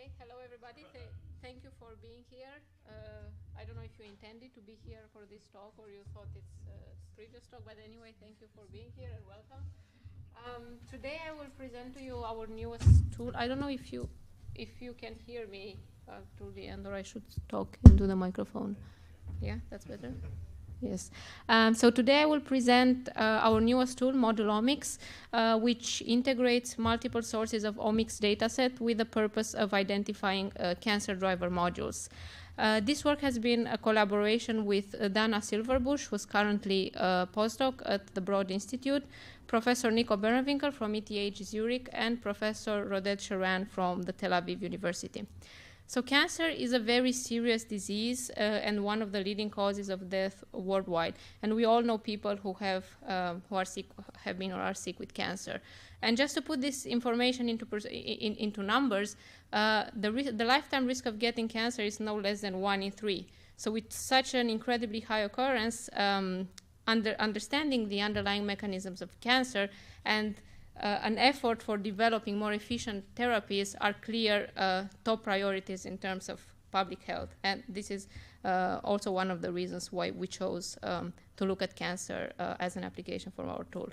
Okay, hello everybody. Thank you for being here. I don't know if you intended to be here for this talk or you thought it's previous talk, but anyway, thank you for being here and welcome. Today I will present to you our newest tool. I don't know if you can hear me to the end, or I should talk into the microphone. Yeah, that's better. Yes. So today I will present our newest tool, ModulOmics, which integrates multiple sources of omics dataset with the purpose of identifying cancer driver modules. This work has been a collaboration with Dana Silverbush, who's currently a postdoc at the Broad Institute, Professor Nico Berenwinkel from ETH Zurich, and Professor Roded Sharan from the Tel Aviv University. So cancer is a very serious disease and one of the leading causes of death worldwide. And we all know people who have been or are sick with cancer. And just to put this information into numbers, the lifetime risk of getting cancer is no less than 1 in 3. So with such an incredibly high occurrence, understanding the underlying mechanisms of cancer and an effort for developing more efficient therapies are clear top priorities in terms of public health. And this is also one of the reasons why we chose to look at cancer as an application for our tool.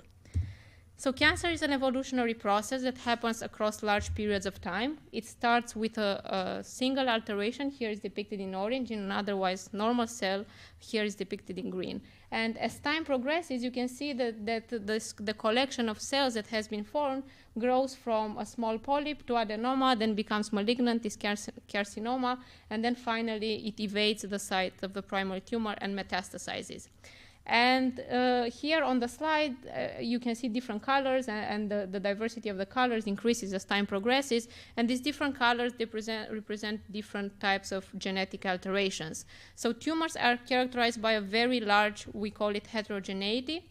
So cancer is an evolutionary process that happens across large periods of time. It starts with a single alteration. Here is depicted in orange, in an otherwise normal cell. Here is depicted in green. And as time progresses, you can see that the collection of cells that has been formed grows from a small polyp to adenoma, then becomes malignant, is carcinoma, and then finally it evades the site of the primary tumor and metastasizes. And here on the slide, you can see different colors, and the diversity of the colors increases as time progresses. And these different colors represent different types of genetic alterations. So tumors are characterized by a very large, we call it heterogeneity.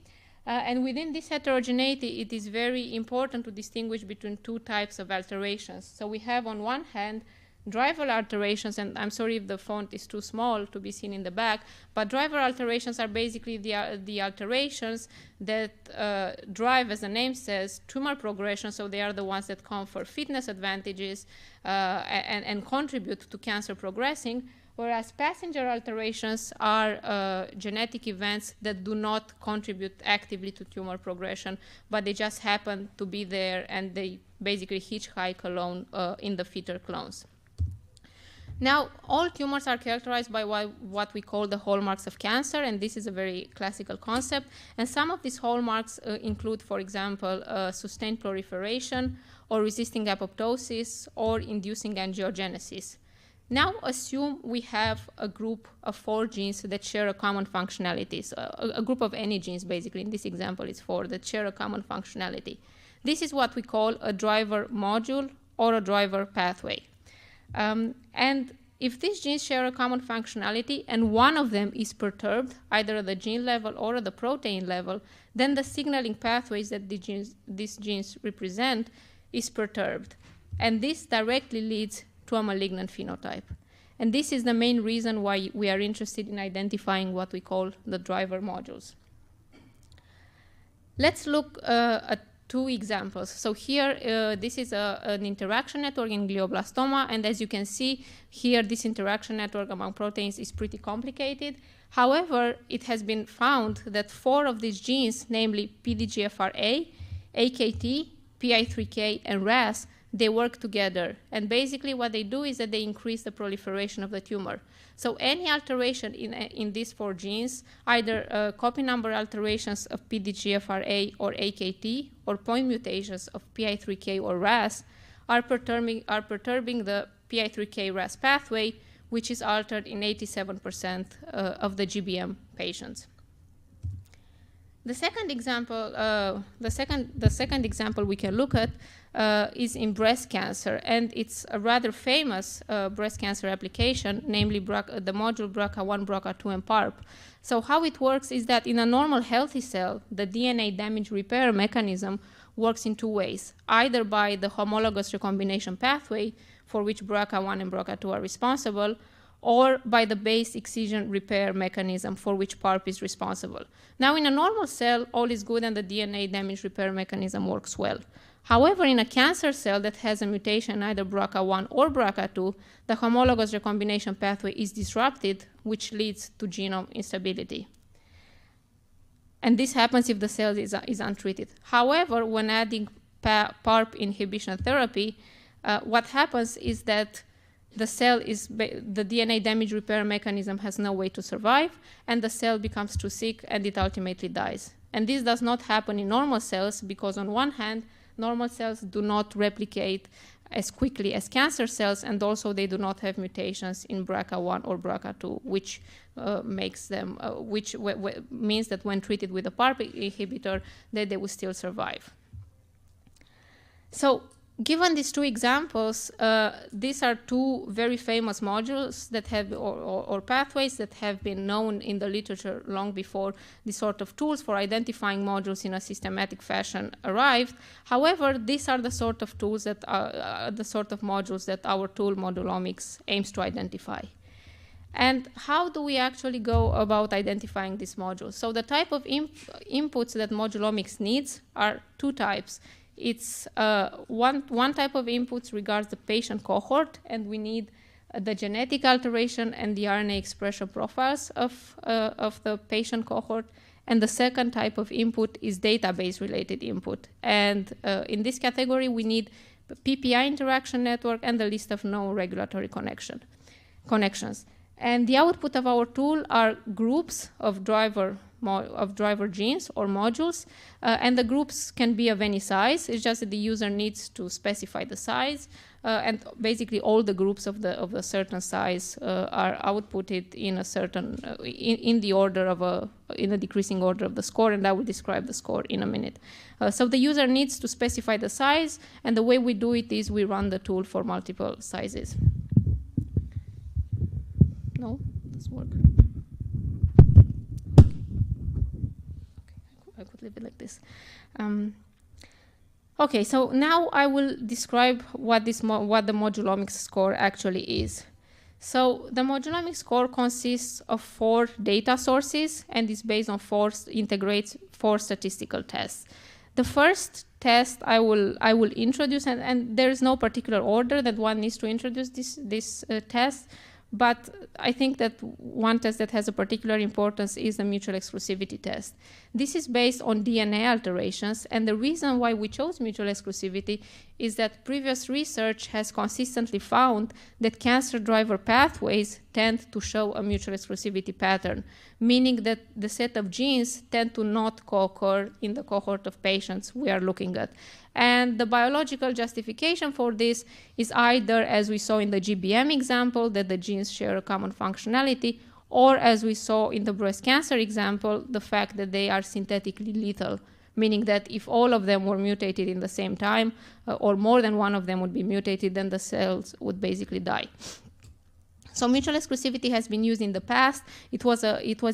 And within this heterogeneity, it is very important to distinguish between two types of alterations. So we have on one hand driver alterations, and I'm sorry if the font is too small to be seen in the back, but driver alterations are basically the alterations that drive, as the name says, tumor progression, so they are the ones that confer fitness advantages and contribute to cancer progressing, whereas passenger alterations are genetic events that do not contribute actively to tumor progression, but they just happen to be there and they basically hitchhike alone in the fetal clones. Now, all tumors are characterized by what we call the hallmarks of cancer, and this is a very classical concept. And some of these hallmarks include, for example, sustained proliferation, or resisting apoptosis, or inducing angiogenesis. Now, assume we have a group of 4 genes that share a common functionality. So a group of any genes, basically. In this example, it's 4 that share a common functionality. This is what we call a driver module or a driver pathway. And if these genes share a common functionality and one of them is perturbed, either at the gene level or at the protein level, then the signaling pathways that these genes represent is perturbed. And this directly leads to a malignant phenotype. And this is the main reason why we are interested in identifying what we call the driver modules. Let's look at 2 examples. So here, this is an interaction network in glioblastoma, and as you can see here, this interaction network among proteins is pretty complicated. However, it has been found that 4 of these genes, namely PDGFRA, AKT, PI3K, and RAS, they work together. And basically what they do is that they increase the proliferation of the tumor. So any alteration in these 4 genes, either copy number alterations of PDGFRA or AKT, or point mutations of PI3K or RAS, are perturbing the PI3K RAS pathway, which is altered in 87% of the GBM patients. The second example we can look at is in breast cancer, and it's a rather famous breast cancer application, namely the module BRCA1, BRCA2, and PARP. So how it works is that in a normal healthy cell, the DNA damage repair mechanism works in 2 ways, either by the homologous recombination pathway, for which BRCA1 and BRCA2 are responsible, or by the base excision repair mechanism for which PARP is responsible. Now, in a normal cell, all is good and the DNA damage repair mechanism works well. However, in a cancer cell that has a mutation either BRCA1 or BRCA2, the homologous recombination pathway is disrupted, which leads to genome instability. And this happens if the cell is untreated. However, when adding PARP inhibition therapy, what happens is that the DNA damage repair mechanism has no way to survive, and the cell becomes too sick, and it ultimately dies. And this does not happen in normal cells because, on one hand, normal cells do not replicate as quickly as cancer cells, and also they do not have mutations in BRCA1 or BRCA2, which makes them, means that when treated with a PARP inhibitor, that they will still survive. So, given these two examples, these are two very famous modules that have, or pathways that have been known in the literature long before the sort of tools for identifying modules in a systematic fashion arrived. However, these are the sort of tools that are the sort of modules that our tool ModulOmics aims to identify. And how do we actually go about identifying these modules? So the type of inputs that ModulOmics needs are two types. It's one type of inputs regards the patient cohort, and we need the genetic alteration and the RNA expression profiles of the patient cohort. And the second type of input is database-related input. And in this category, we need the PPI interaction network and the list of known regulatory connections. And the output of our tool are groups of driver genes or modules, and the groups can be of any size. It's just that the user needs to specify the size, and basically all the groups of the certain size are outputted in a certain in the order of in a decreasing order of the score, and I will describe the score in a minute. So the user needs to specify the size, and the way we do it is we run the tool for multiple sizes. No, doesn't work. I could leave it like this. Okay, so now I will describe what the ModulOmics score actually is. So the ModulOmics score consists of 4 data sources and is based on integrates 4 statistical tests. The first test I will introduce, and there is no particular order that one needs to introduce this test. But I think that one test that has a particular importance is the mutual exclusivity test. This is based on DNA alterations, and the reason why we chose mutual exclusivity is that previous research has consistently found that cancer driver pathways tend to show a mutual exclusivity pattern, meaning that the set of genes tend to not co-occur in the cohort of patients we are looking at. And the biological justification for this is either, as we saw in the GBM example, that the genes share a common functionality, or as we saw in the breast cancer example, the fact that they are synthetically lethal, meaning that if all of them were mutated in the same time, or more than one of them would be mutated, then the cells would basically die. So mutual exclusivity has been used in the past. It was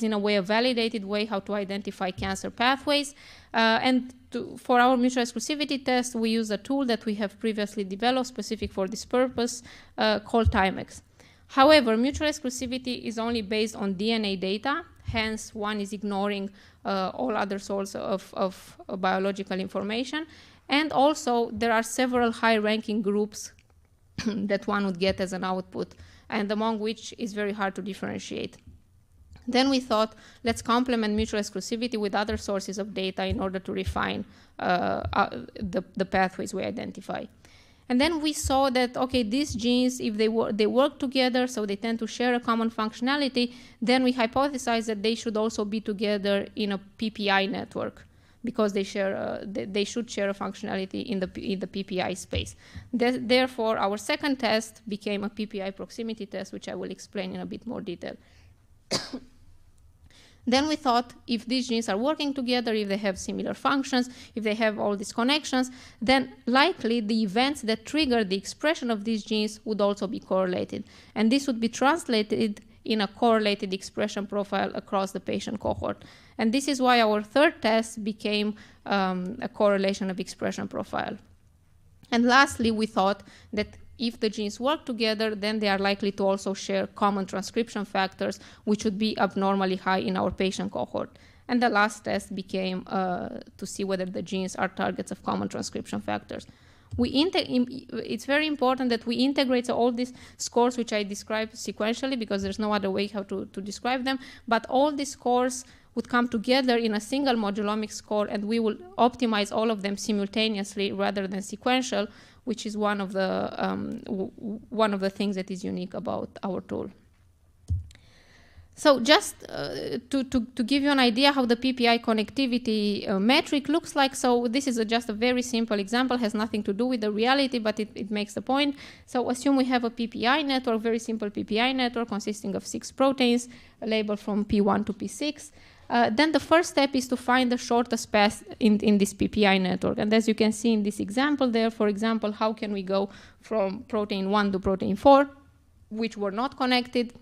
in a way a validated way how to identify cancer pathways. For our mutual exclusivity test, we use a tool that we have previously developed specific for this purpose called Timex. However, mutual exclusivity is only based on DNA data. Hence, one is ignoring all other sources of biological information. And also, there are several high-ranking groups that one would get as an output, and among which is very hard to differentiate. Then we thought, let's complement mutual exclusivity with other sources of data in order to refine the pathways we identify. And then we saw that, okay, these genes, if they work together, so they tend to share a common functionality, then we hypothesized that they should also be together in a PPI network, because they should share a functionality in the PPI space. Therefore, our second test became a PPI proximity test, which I will explain in a bit more detail. Then we thought, if these genes are working together, if they have similar functions, if they have all these connections, then likely the events that trigger the expression of these genes would also be correlated. And this would be translated in a correlated expression profile across the patient cohort. And this is why our third test became a correlation of expression profile. And lastly, we thought that if the genes work together, then they are likely to also share common transcription factors, which would be abnormally high in our patient cohort. And the last test became to see whether the genes are targets of common transcription factors. It's very important that we integrate all these scores, which I described sequentially because there's no other way how to describe them, but all these scores would come together in a single ModulOmics score, and we will optimize all of them simultaneously rather than sequential, which is one of the things that is unique about our tool. So just to give you an idea how the PPI connectivity metric looks like, so this is just a very simple example, has nothing to do with the reality, but it makes the point. So assume we have a PPI network, very simple PPI network consisting of 6 proteins, labeled from P1 to P6. Then the first step is to find the shortest path in this PPI network. And as you can see in this example there, for example, how can we go from protein 1 to protein 4, which were not connected?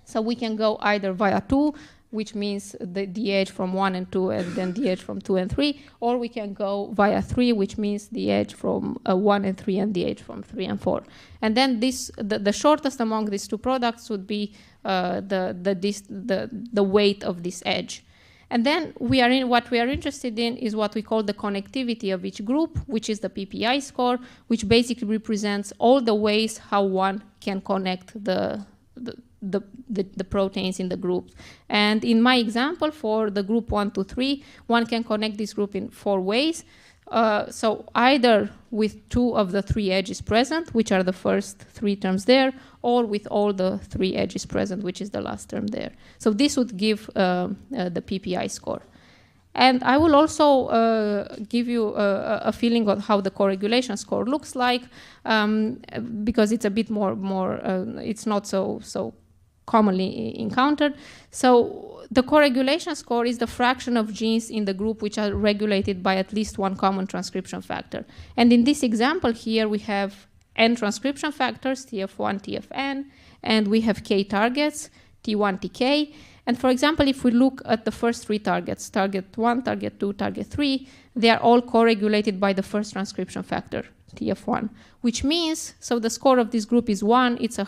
So we can go either via 2, which means the edge from 1 and 2, and then the edge from 2 and 3, or we can go via 3, which means the edge from 1 and 3 and the edge from 3 and 4. And then the shortest among these two products would be the weight of this edge. And then what we are interested in is what we call the connectivity of each group, which is the PPI score, which basically represents all the ways how one can connect the proteins in the groups. And in my example, for the group 1 to 3, one can connect this group in 4 ways. So either with 2 of the 3 edges present, which are the first 3 terms there, or with all the 3 edges present, which is the last term there. So this would give the PPI score. And I will also give you a feeling of how the co-regulation score looks like, because it's a bit more it's not so commonly encountered. So the co-regulation score is the fraction of genes in the group which are regulated by at least one common transcription factor. And in this example here, we have N transcription factors, TF1, TFN, and we have K targets, T1, TK. And for example, if we look at the first 3 targets, target 1, target 2, target 3, they are all co-regulated by the first transcription factor, TF1, which means, so the score of this group is 1, it's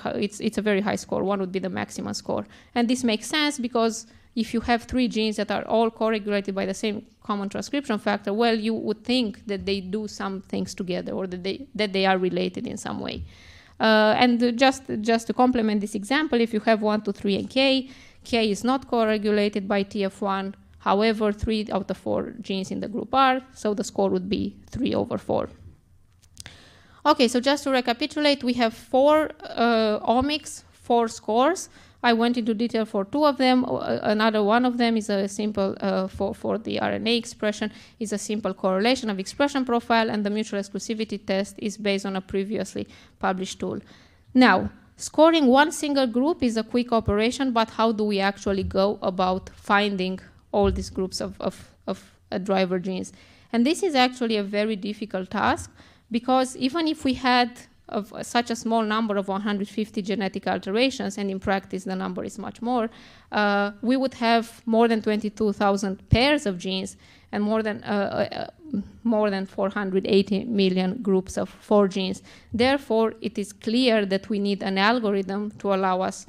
a very high score, 1 would be the maximum score. And this makes sense because if you have 3 genes that are all co-regulated by the same common transcription factor, well, you would think that they do some things together, or that they are related in some way. And just to complement this example, if you have 1, 2, 3, and K is not co-regulated by TF1. However, 3 out of 4 genes in the group are, so the score would be 3/4. Okay, so just to recapitulate, we have 4 omics, 4 scores. I went into detail for 2 of them. Another one of them is a simple, for the RNA expression, is a simple correlation of expression profile, and the mutual exclusivity test is based on a previously published tool. Now, scoring one single group is a quick operation, but how do we actually go about finding all these groups of driver genes? And this is actually a very difficult task, because even if we had such a small number of 150 genetic alterations, and in practice the number is much more, we would have more than 22,000 pairs of genes and more than 480 million groups of 4 genes. Therefore, it is clear that we need an algorithm to allow us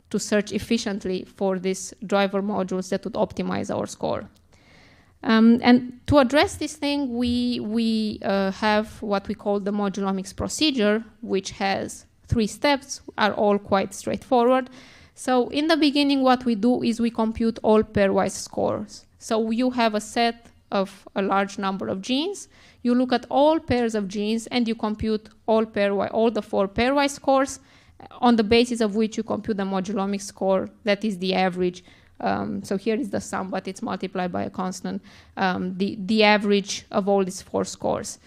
to search efficiently for these driver modules that would optimize our score. And to address this thing, we have what we call the ModulOmics procedure, which has 3 steps, are all quite straightforward. So in the beginning, what we do is we compute all pairwise scores. So you have a set of a large number of genes. You look at all pairs of genes, and you compute all the 4 pairwise scores, on the basis of which you compute the ModulOmics score, that is the average. So here is the sum, but it's multiplied by a constant, the average of all these 4 scores.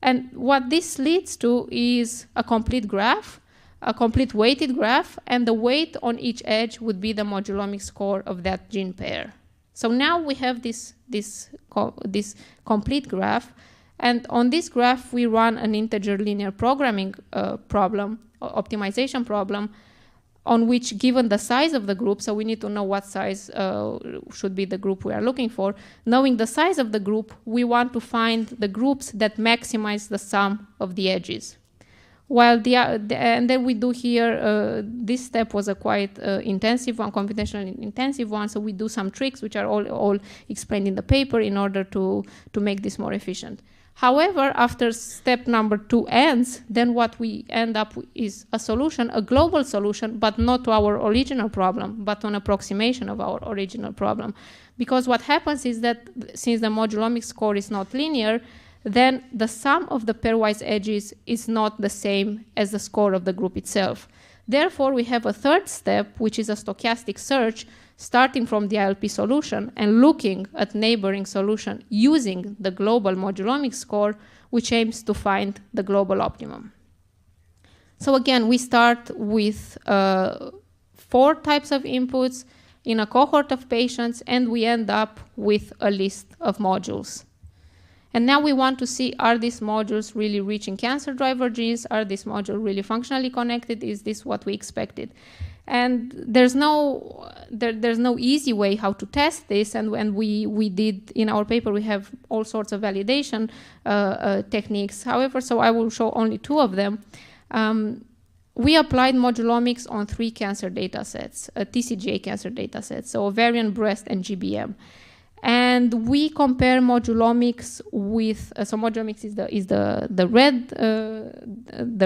And what this leads to is a complete graph, a complete weighted graph, and the weight on each edge would be the ModulOmics score of that gene pair. So now we have this complete graph, and on this graph we run an integer linear programming problem, optimization problem, on which, given the size of the group, so we need to know what size should be the group we are looking for. Knowing the size of the group, we want to find the groups that maximize the sum of the edges. While and then we do here, this step was a quite intensive one, computationally intensive one, so we do some tricks which are all explained in the paper in order to make this more efficient. However, after step number 2 ends, then what we end up with is a solution, a global solution, but not to our original problem, but an approximation of our original problem. Because what happens is that since the ModulOmics score is not linear, then the sum of the pairwise edges is not the same as the score of the group itself. Therefore, we have a third step, which is a stochastic search, starting from the ILP solution and looking at neighboring solution using the global ModulOmics score, which aims to find the global optimum. So again, we start with 4 types of inputs in a cohort of patients, and we end up with a list of modules. And now we want to see, are these modules really reaching cancer driver genes? Are these modules really functionally connected? Is this what we expected? And there's no easy way how to test this, and when we did in our paper, we have all sorts of validation techniques. However, so I will show only 2 of them. We applied ModulOmics on 3 cancer data sets, TCGA cancer data sets, so ovarian, breast, and GBM. And we compare ModulOmics with, so ModulOmics is the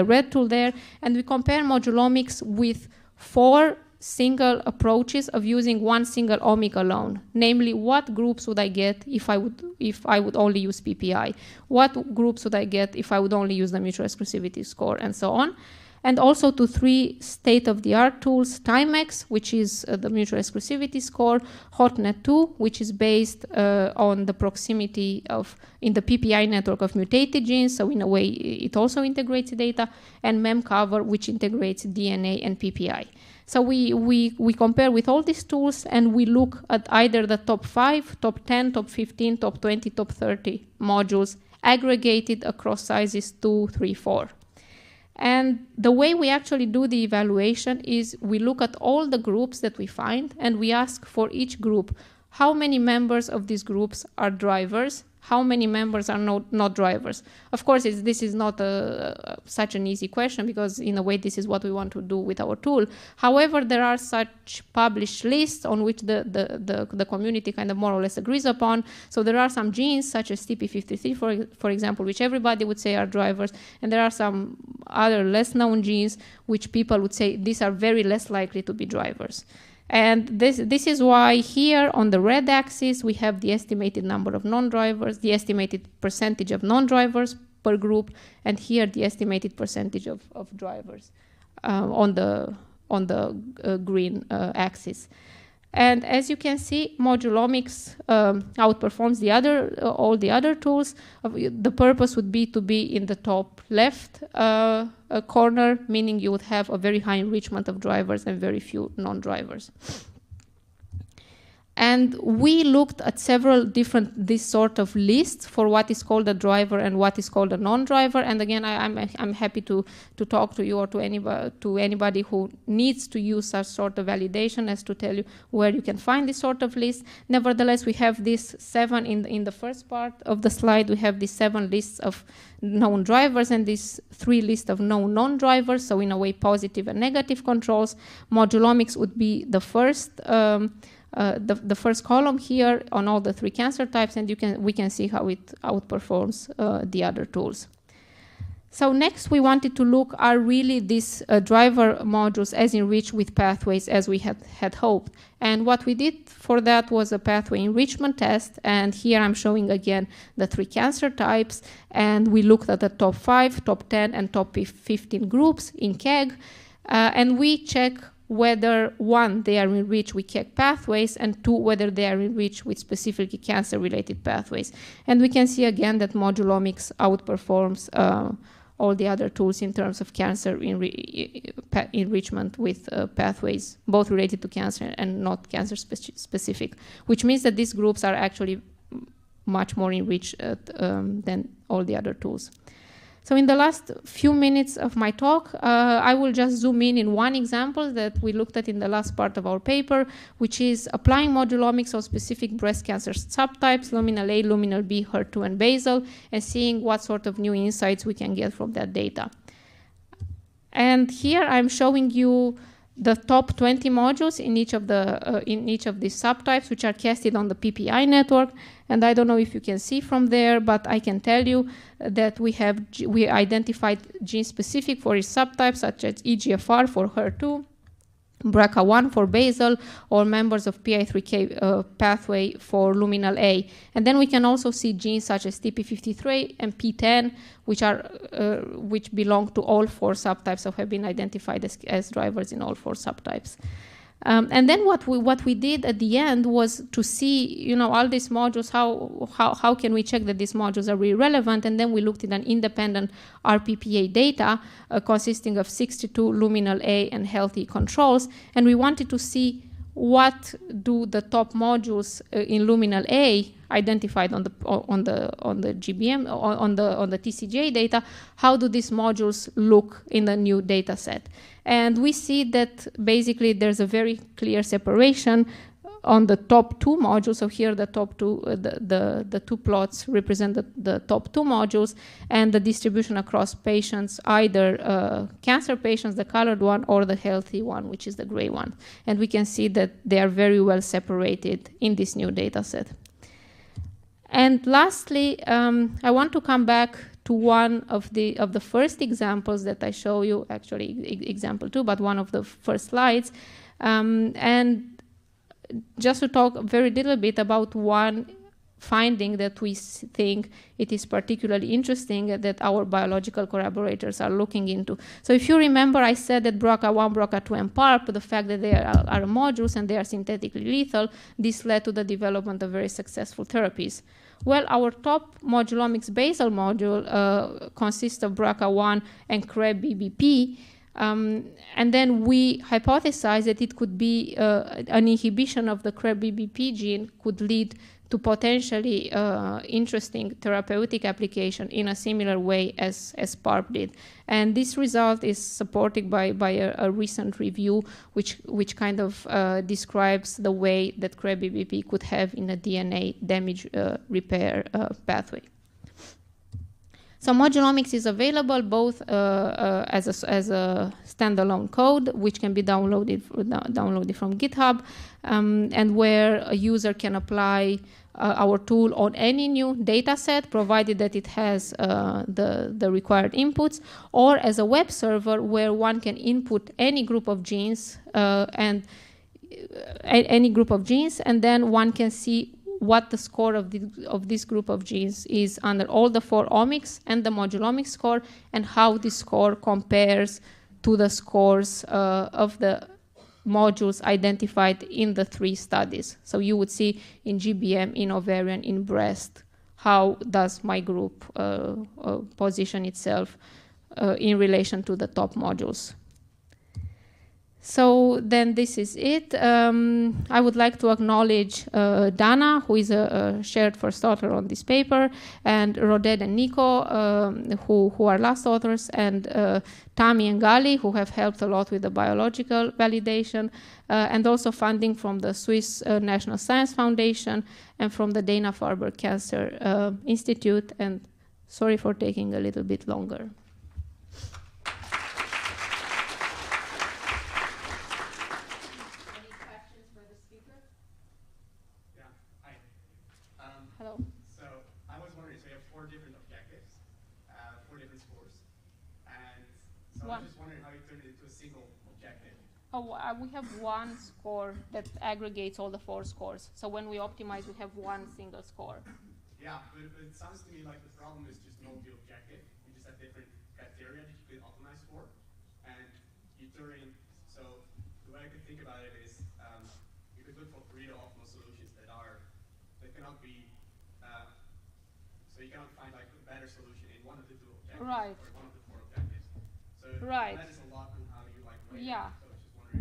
red tool there, and we compare ModulOmics with 4 single approaches of using one single omic alone. Namely, what groups would I get if I would only use PPI? What groups would I get if I would only use the mutual exclusivity score, and so on? And also to 3 state-of-the-art tools, Timex, which is the mutual exclusivity score, HotNet2, which is based on the proximity in the PPI network of mutated genes, so in a way it also integrates data, and MemCover, which integrates DNA and PPI. So we compare with all these tools, and we look at either the top 5, top 10, top 15, top 20, top 30 modules aggregated across sizes 2, 3, 4. And the way we actually do the evaluation is we look at all the groups that we find, and we ask for each group, how many members of these groups are drivers, how many members are not drivers. Of course, this is not such an easy question, because in a way this is what we want to do with our tool. However, there are such published lists on which the community kind of more or less agrees upon. So there are some genes such as TP53, for example, which everybody would say are drivers, and there are some other less known genes which people would say these are very less likely to be drivers. And this is why here on the red axis, we have the estimated number of non-drivers, the estimated percentage of non-drivers per group, and here the estimated percentage of drivers on the green axis. And as you can see, ModulOmics outperforms all the other tools. The purpose would be to be in the top left corner, meaning you would have a very high enrichment of drivers and very few non-drivers. And we looked at several different this sort of lists for what is called a driver and what is called a non-driver. And again, I'm happy to talk to you or to anybody who needs to use such sort of validation as to tell you where you can find this sort of list. Nevertheless, we have these 7 in the first part of the slide. We have these 7 lists of known drivers and these 3 lists of known non-drivers. So in a way, positive and negative controls. ModulOmics would be the first. The first column here on all the 3 cancer types, and we can see how it outperforms the other tools. So next we wanted to look, are really these driver modules as enriched with pathways as we had hoped. And what we did for that was a pathway enrichment test, and here I'm showing again the 3 cancer types, and we looked at the top 5, top 10, and top 15 groups in KEGG, and we check whether 1, they are enriched with KEGG pathways, and 2, whether they are enriched with specifically cancer-related pathways. And we can see again that ModulOmics outperforms all the other tools in terms of cancer enrichment with pathways, both related to cancer and not cancer specific, which means that these groups are actually much more enriched than all the other tools. So in the last few minutes of my talk, I will just zoom in one example that we looked at in the last part of our paper, which is applying ModulOmics on specific breast cancer subtypes, Luminal A, Luminal B, HER2, and basal, and seeing what sort of new insights we can get from that data. And here I'm showing you the top 20 modules in each of these subtypes, which are casted on the PPI network. And I don't know if you can see from there, but I can tell you that we identified gene specific for each subtype, such as EGFR for HER2, BRCA1 for basal, or members of PI3K pathway for luminal A. And then we can also see genes such as TP53 and P10, which belong to all 4 subtypes, so have been identified as drivers in all 4 subtypes. And then what we did at the end was to see, all these modules, how can we check that these modules are really relevant? And then we looked at an independent RPPA data consisting of 62 luminal A and healthy controls, and we wanted to see what do the top modules in luminal A identified on the GBM on the TCGA data. How do these modules look in the new data set? And we see that basically there's a very clear separation on the top 2 modules. So here the top 2, the 2 plots represent the top 2 modules, and the distribution across patients, either cancer patients, the colored one, or the healthy one, which is the gray one. And we can see that they are very well separated in this new data set. And lastly, I want to come back to one of the first examples that I show you, actually example 2, but one of the first slides, and just to talk very little bit about one finding that we think it is particularly interesting that our biological collaborators are looking into. So if you remember, I said that BRCA1, BRCA2, and PARP, the fact that they are modules and they are synthetically lethal, this led to the development of very successful therapies. Well, our top ModulOmics basal module consists of BRCA1 and CREB-BBP, and then we hypothesized that it could be an inhibition of the CREB-BBP gene could lead to potentially interesting therapeutic application in a similar way as PARP did. And this result is supported by a recent review which kind of describes the way that CREB-BBP could have in a DNA damage repair pathway. So ModulOmics is available both as a standalone code, which can be downloaded from GitHub, and where a user can apply our tool on any new data set, provided that it has the required inputs, or as a web server where one can input any group of genes and then one can see what the score of this group of genes is under all the 4 omics and the ModulOmics score, and how this score compares to the scores of the modules identified in the 3 studies. So you would see in GBM, in ovarian, in breast, how does my group position itself in relation to the top modules. So then this is it. I would like to acknowledge Dana, who is a shared first author on this paper, and Roded and Nico, who are last authors, and Tami and Gali, who have helped a lot with the biological validation, and also funding from the Swiss National Science Foundation and from the Dana-Farber Cancer Institute. And sorry for taking a little bit longer. We have one score that aggregates all the 4 scores. So when we optimize, we have one single score. Yeah, but it sounds to me like the problem is just multi-objective. You just have different criteria that you could optimize for. And so the way I could think about it is you could look for Pareto optimal solutions that cannot be, so you cannot find like a better solution in one of the 2 objectives, right, or one of the 4 objectives. So right, that is a lot on how you like rate. Yeah. So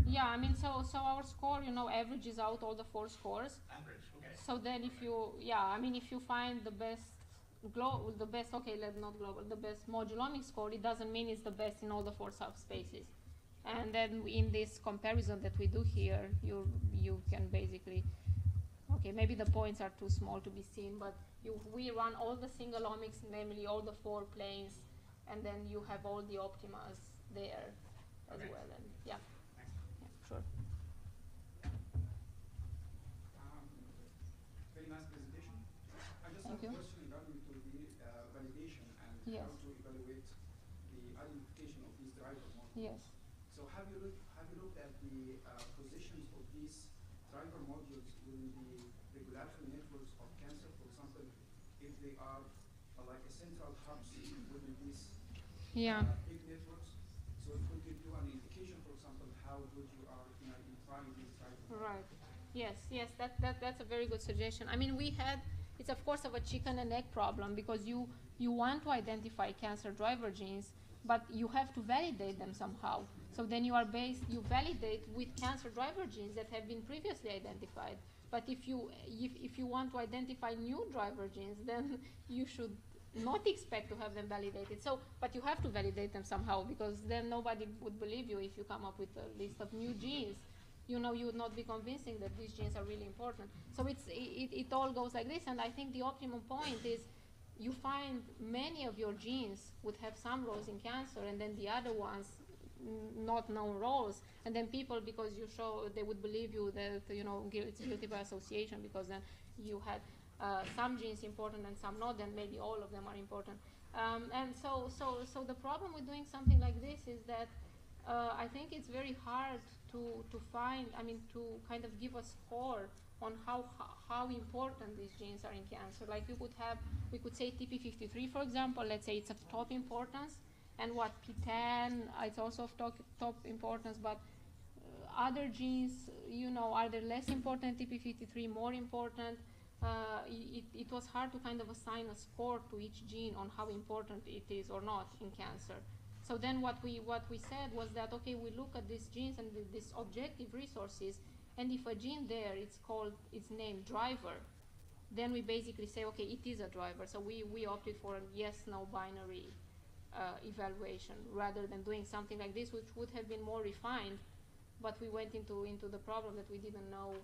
yeah, I mean, so our score, averages out all the 4 scores. Average, okay. So then if you, if you find the best the best ModulOmics score, it doesn't mean it's the best in all the 4 subspaces. And then in this comparison that we do here, you can basically, okay, maybe the points are too small to be seen, but we run all the single omics, namely all the 4 planes, and then you have all the optimas there as well. And yeah, sure. Very nice presentation. I just Thank have you. a question regarding to the validation and Yes. how to evaluate the identification of these driver modules. Yes. So have you looked at the positions of these driver modules within the regulatory networks of cancer? For example, if they are like a central hubs within these big networks, so it will give you an indication, for example, how good you are in identifying these driver modules. Right. Yes, that's a very good suggestion. I mean, it's of course of a chicken and egg problem, because you want to identify cancer driver genes, but you have to validate them somehow. So then you validate with cancer driver genes that have been previously identified. But if you want to identify new driver genes, then you should not expect to have them validated. So, but you have to validate them somehow, because then nobody would believe you if you come up with a list of new genes. You would not be convincing that these genes are really important. So it all goes like this, and I think the optimum point is you find many of your genes would have some roles in cancer, and then the other ones not known roles, and then people, because you show, they would believe you that it's guilty by association, because then you had some genes important and some not, then maybe all of them are important. And so the problem with doing something like this is that I think it's very hard to find, to kind of give a score on how important these genes are in cancer. Like we could say TP53, for example, let's say it's of top importance, and what P10, it's also of top importance, but other genes, are they less important, TP53 more important? It was hard to kind of assign a score to each gene on how important it is or not in cancer. So then what we said was that, okay, we look at these genes and these objective resources, and if a gene there, it's named driver, then we basically say, okay, it is a driver. So we opted for a yes/no binary evaluation, rather than doing something like this, which would have been more refined, but we went into the problem that we didn't know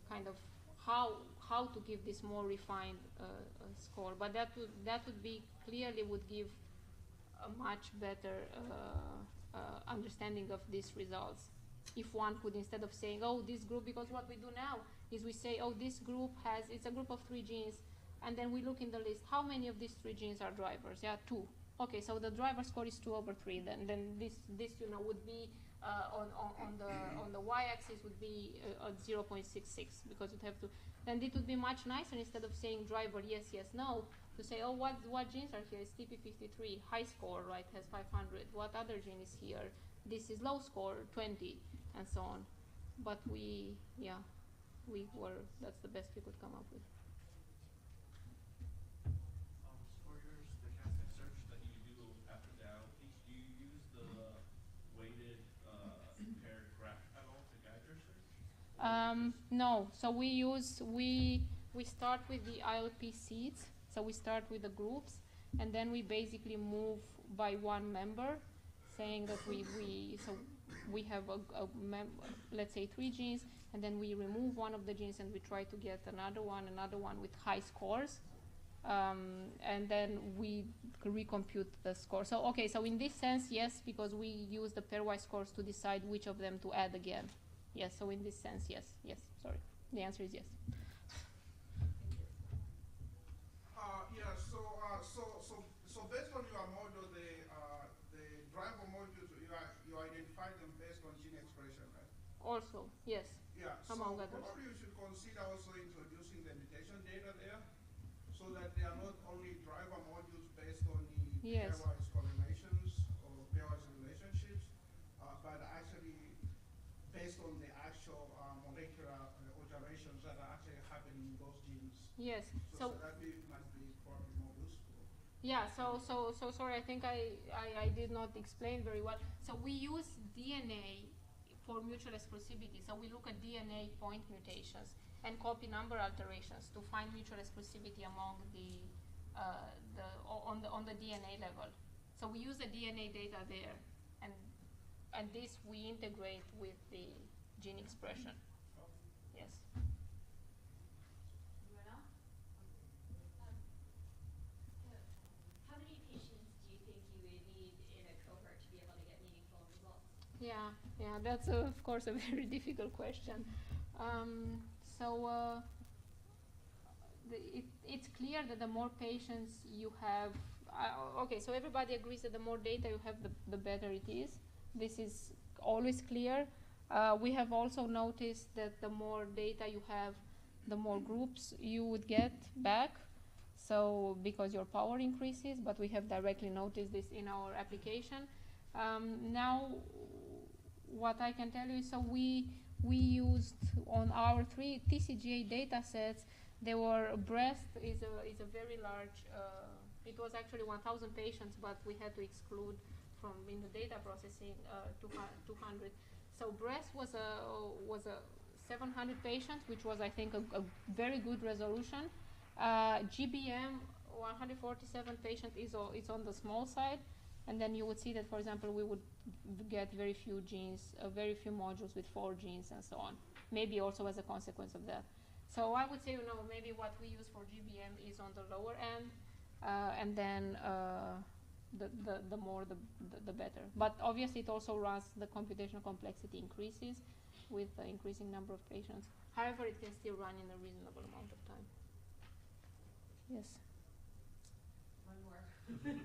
kind of how to give this more refined score. But that would be clearly would give a much better understanding of these results. If one could, instead of saying, oh, this group, because what we do now is we say, oh, this group it's a group of 3 genes, and then we look in the list, how many of these 3 genes are drivers? Yeah, 2. Okay, so the driver score is 2/3. Then this would be on the y-axis would be 0.66, because you'd have to. Then it would be much nicer, instead of saying driver yes, no, to say, oh, what genes are here? It's TP53, high score, right, has 500. What other gene is here? This is low score, 20, and so on. But that's the best we could come up with. For your stochastic search that you do after the IOPs, do you use the weighted paired graph at all to guide your search? No. So we start with the ILP seeds. So we start with the groups, and then we basically move by one member, saying that we have let's say 3 genes, and then we remove one of the genes and we try to get another one with high scores, and then we recompute the score. So okay, so in this sense, yes, because we use the pairwise scores to decide which of them to add again. Yes, so in this sense, yes, sorry. The answer is yes. So based on your model, the driver modules, you identify them based on gene expression, right? Also, yes. Yeah. Among so others. Probably you should consider also introducing the mutation data there, so that they are not only driver modules based on the pairwise correlations or pairwise relationships, but actually based on the actual molecular alterations that are actually happening in those genes. Yes. So that might be probably more useful. Yeah, so sorry, I think I did not explain very well. So we use DNA for mutual exclusivity. So we look at DNA point mutations and copy number alterations to find mutual exclusivity among on the DNA level. So we use the DNA data there, and this we integrate with the gene expression. Yes. How many patients do you think you would need in a cohort to be able to get meaningful Yeah, that's of course a very difficult question. It's clear that the more patients you have, okay, so everybody agrees that the more data you have, the better it is. This is always clear. We have also noticed that the more data you have, the more groups you would get back. So because your power increases, but we have directly noticed this in our application. Now, what I can tell you is, so we used on our 3 TCGA data sets, there were breast is a very large, it was actually 1,000 patients, but we had to exclude from in the data processing 200. So breast was a 700 patients, which was, I think, a very good resolution. GBM 147 patients is on the small side, and then you would see that, for example, we would get very few genes, very few modules with 4 genes and so on. Maybe also as a consequence of that. So I would say, maybe what we use for GBM is on the lower end, and then the more the better. But obviously, it also runs, the computational complexity increases with the increasing number of patients. However, it can still run in a reasonable amount of time. Yes. One more. The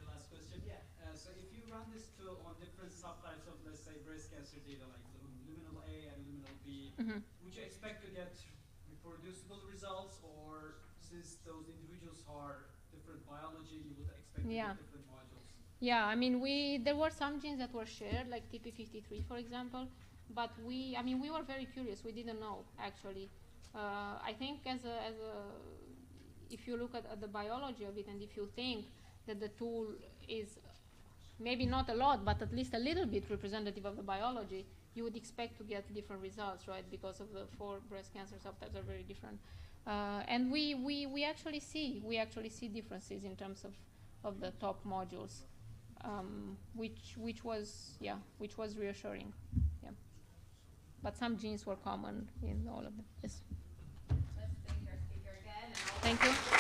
last question. Yeah. So if you run this tool on different subtypes of, let's say, breast cancer data, like Luminal A and Luminal B, would you expect to get reproducible results, or since those individuals are different biology, you would expect to get different modules? Yeah, I mean, there were some genes that were shared, like TP53, for example, but we were very curious. We didn't know, actually. I think if you look at the biology of it, and if you think that the tool is maybe not a lot, but at least a little bit representative of the biology, you would expect to get different results, right? Because of the 4 breast cancer subtypes are very different. And we actually see differences in terms of the top modules, which was reassuring. Yeah. But some genes were common in all of them. Yes. Let's thank our speaker again. Thank you.